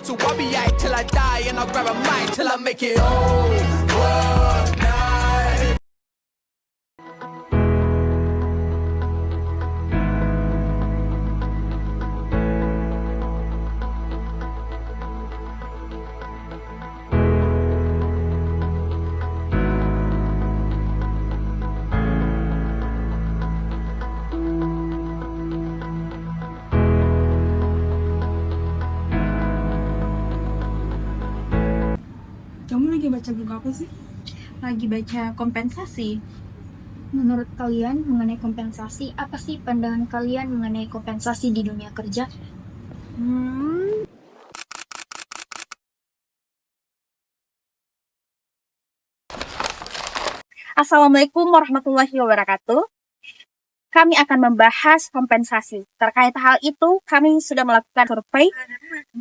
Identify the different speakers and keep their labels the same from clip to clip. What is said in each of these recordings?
Speaker 1: So I'll be out till I die, and I'll grab a mic till I make it overnight.
Speaker 2: Kamu lagi baca buku apa sih?
Speaker 3: Lagi baca kompensasi.
Speaker 4: Menurut kalian mengenai kompensasi, apa sih pandangan kalian mengenai kompensasi di dunia kerja?
Speaker 3: Assalamualaikum warahmatullahi wabarakatuh. Kami akan membahas kompensasi. Terkait hal itu, kami sudah melakukan survei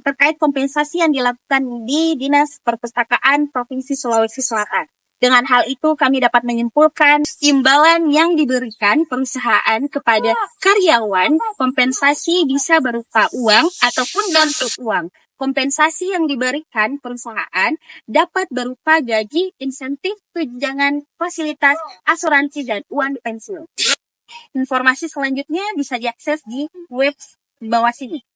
Speaker 3: terkait kompensasi yang dilakukan di Dinas Perpustakaan Provinsi Sulawesi Selatan. Dengan hal itu, kami dapat menyimpulkan imbalan yang diberikan perusahaan kepada karyawan, kompensasi bisa berupa uang ataupun non-tunai uang. Kompensasi yang diberikan perusahaan dapat berupa gaji, insentif, tunjangan, fasilitas, asuransi, dan uang pensiun. Informasi selanjutnya bisa diakses di web bawah sini.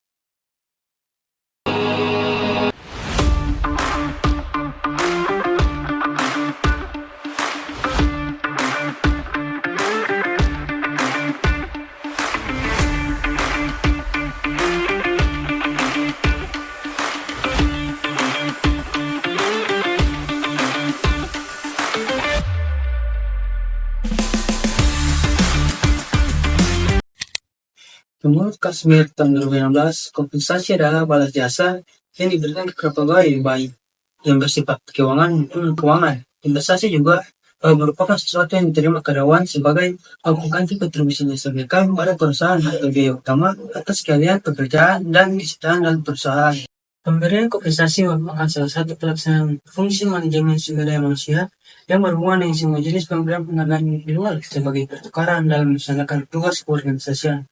Speaker 5: Menurut Kasmir tahun 2016, kompensasi adalah balas jasa yang diberikan kepada pegawai baik yang bersifat keuangan maupun keuangan. Investasi juga merupakan sesuatu yang diterima karyawan sebagai pengganti kontribusi yang disampaikan pada perusahaan atau biaya utama atas keahlian pekerjaan dan kesejahteraan dalam perusahaan. Pemberian kompensasi merupakan salah satu pelaksanaan fungsi manajemen sumber daya manusia yang berhubungan dengan semua jenis pemberian penghargaan individual sebagai pertukaran dalam melaksanakan tugas keorganisasian.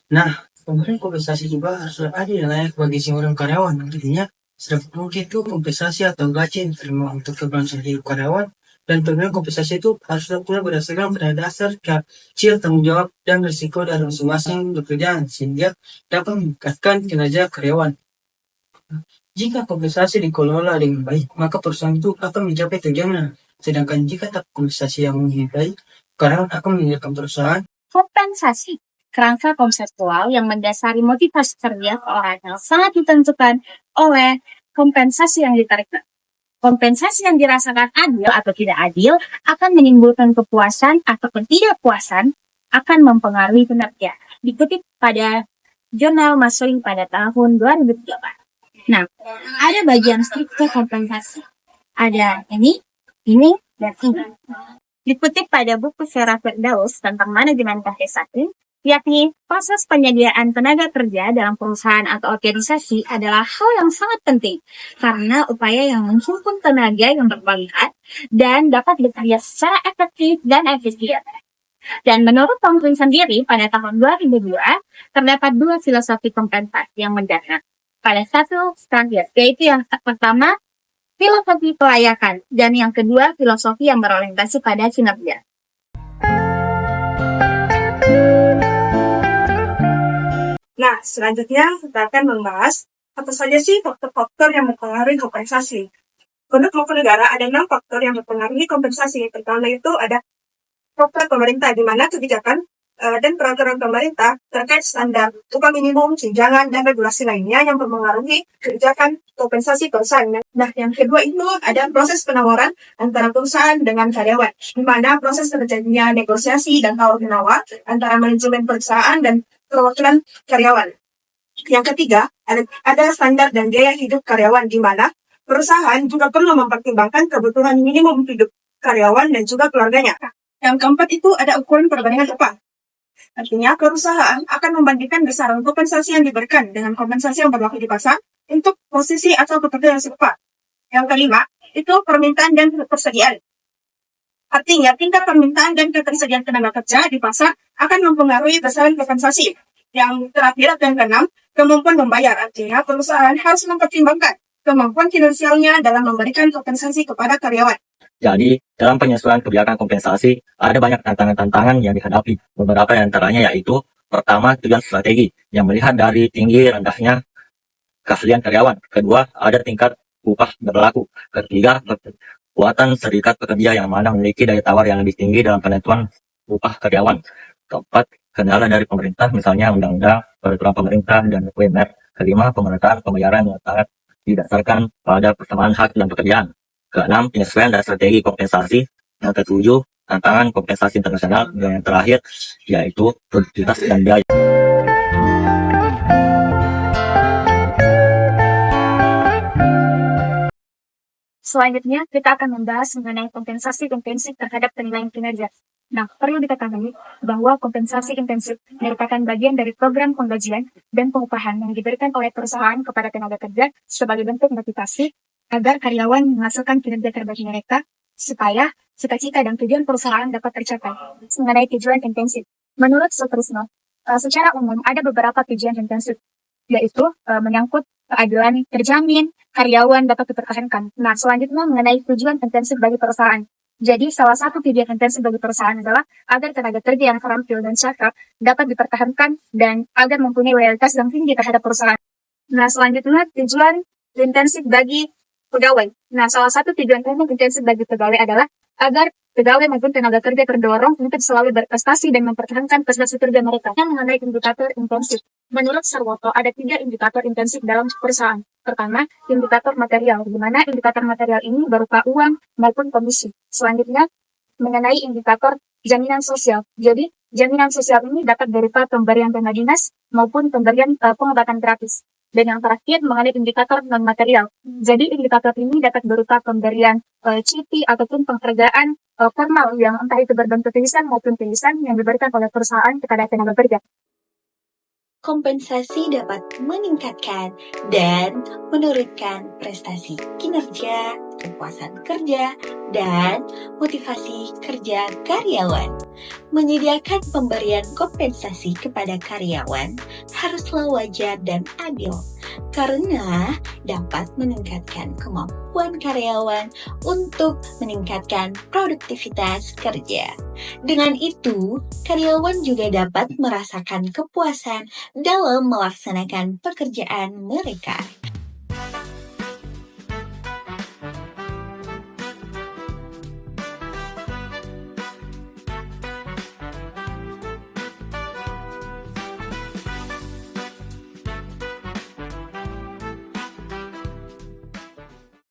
Speaker 5: Nah, pemberian kompensasi juga harus adil dan layak bagi semua karyawan. Artinya, sedapat mungkin itu kompensasi atau gaji yang diterima untuk keberlangsungan hidup karyawan dan pemberian kompensasi itu harus dilakukan berdasarkan pada dasar kecil tanggung jawab dan risiko dari masing-masing pekerjaan sehingga dapat meningkatkan kinerja karyawan. Jika kompensasi dikelola dengan baik, maka perusahaan itu akan mencapai tujuannya. Sedangkan jika tak kompensasi yang baik, karyawan akan meninggalkan perusahaan.
Speaker 3: Kompensasi kerangka konseptual yang mendasari motivasi kerja orang yang sangat ditentukan oleh kompensasi yang ditarik. Kompensasi yang dirasakan adil atau tidak adil akan menimbulkan kepuasan atau ketidakpuasan akan mempengaruhi kinerja. Dikutip pada jurnal Maslin pada tahun 2008. Nah, ada bagian struktur kompensasi. Ada ini, dan ini. Dikutip pada buku Vera Firdaus tentang manajemen kompensasi, yakni proses penyediaan tenaga kerja dalam perusahaan atau organisasi adalah hal yang sangat penting karena upaya yang menghimpun tenaga yang berkualitas dan dapat bekerja secara efektif dan efisien. Dan menurut Tomlin sendiri pada tahun 2002 terdapat dua filosofi kompensasi yang mendasar pada satu standar, yaitu yang pertama filosofi kelayakan dan yang kedua filosofi yang berorientasi pada kinerja.
Speaker 2: Nah, selanjutnya kita akan membahas apa saja sih faktor-faktor yang mempengaruhi kompensasi. Untuk maupun negara ada 6 faktor yang mempengaruhi kompensasi. Pertama itu ada faktor pemerintah, di mana kebijakan dan peraturan pemerintah terkait standar upah minimum, tunjangan, dan regulasi lainnya yang mempengaruhi kebijakan kompensasi perusahaan. Nah, yang kedua itu ada proses penawaran antara perusahaan dengan karyawan, di mana proses terjadinya negosiasi dan tawar-menawar antara manajemen perusahaan dan perwakilan karyawan. Yang ketiga, ada standar dan gaya hidup karyawan, di mana perusahaan juga perlu mempertimbangkan kebutuhan minimum hidup karyawan dan juga keluarganya. Yang keempat itu ada ukuran perbandingan upah. Artinya, perusahaan akan membandingkan besaran kompensasi yang diberikan dengan kompensasi yang berlaku di pasar untuk posisi atau pekerja yang serupa. Yang kelima, itu permintaan dan ketersediaan. Artinya, tingkat permintaan dan ketersediaan tenaga kerja di pasar akan mempengaruhi besaran kompensasi. Yang terakhir, yang keenam, Kemampuan membayar artinya perusahaan harus mempertimbangkan kemampuan finansialnya dalam memberikan kompensasi kepada karyawan.
Speaker 6: Jadi, dalam penyesuaian kebijakan kompensasi, ada banyak tantangan-tantangan yang dihadapi. Beberapa di antaranya yaitu, pertama, tujuan strategi, yang melihat dari tinggi rendahnya keahlian karyawan. Kedua, ada tingkat upah berlaku. Ketiga, kekuatan serikat pekerja yang mana memiliki daya tawar yang lebih tinggi dalam penentuan upah karyawan. Keempat, kendala dari pemerintah, misalnya undang-undang, peraturan pemerintah, dan UMR. Kelima, pemerataan pembayaran yang sangat didasarkan pada persamaan hak dan pekerjaan. Keenam, penyesuaian dan strategi kompensasi. Yang ketujuh, tantangan kompensasi internasional. Dan yang terakhir, yaitu produktivitas dan biaya.
Speaker 3: Selanjutnya, kita akan membahas mengenai kompensasi intensif terhadap penilaian kinerja. Nah, perlu diketahui bahwa kompensasi intensif merupakan bagian dari program penggajian dan pengupahan yang diberikan oleh perusahaan kepada tenaga kerja sebagai bentuk motivasi agar karyawan menghasilkan kinerja terbaik mereka supaya cita-cita dan tujuan perusahaan dapat tercapai. Mengenai tujuan intensif, menurut Sutrisno, secara umum ada beberapa tujuan intensif, yaitu menyangkut keadilan terjamin, karyawan dapat dipertahankan. Nah, selanjutnya mengenai tujuan intensif bagi perusahaan. Jadi, salah satu tujuan intensif bagi perusahaan adalah agar tenaga kerja yang terampil dan cakap dapat dipertahankan dan agar mempunyai loyalitas yang tinggi terhadap perusahaan. Nah, selanjutnya tujuan intensif bagi pegawai. Nah, salah satu tujuan intensif bagi pegawai adalah agar pegawai maupun tenaga kerja terdorong untuk selalu berprestasi dan mempertahankan prestasi kerja mereka. Yang mengenai indikator intensif. Menurut Sarwoto, ada 3 indikator intensif dalam perusahaan. Pertama, indikator material, di mana indikator material ini berupa uang maupun komisi. Selanjutnya, mengenai indikator jaminan sosial. Jadi, jaminan sosial ini dapat berupa pemberian dana dinas maupun pemberian pengobatan gratis. Dan yang terakhir, mengenai indikator non-material. Jadi, indikator ini dapat berupa pemberian cuti ataupun penghargaan formal yang entah itu berbentuk tulisan maupun tulisan yang diberikan oleh perusahaan kepada tenaga kerja.
Speaker 7: Kompensasi dapat meningkatkan dan menurunkan prestasi kinerja, kepuasan kerja, dan motivasi kerja karyawan. Menyediakan pemberian kompensasi kepada karyawan haruslah wajar dan adil, karena dapat meningkatkan kemampuan karyawan untuk meningkatkan produktivitas kerja. Dengan itu, karyawan juga dapat merasakan kepuasan dalam melaksanakan pekerjaan mereka.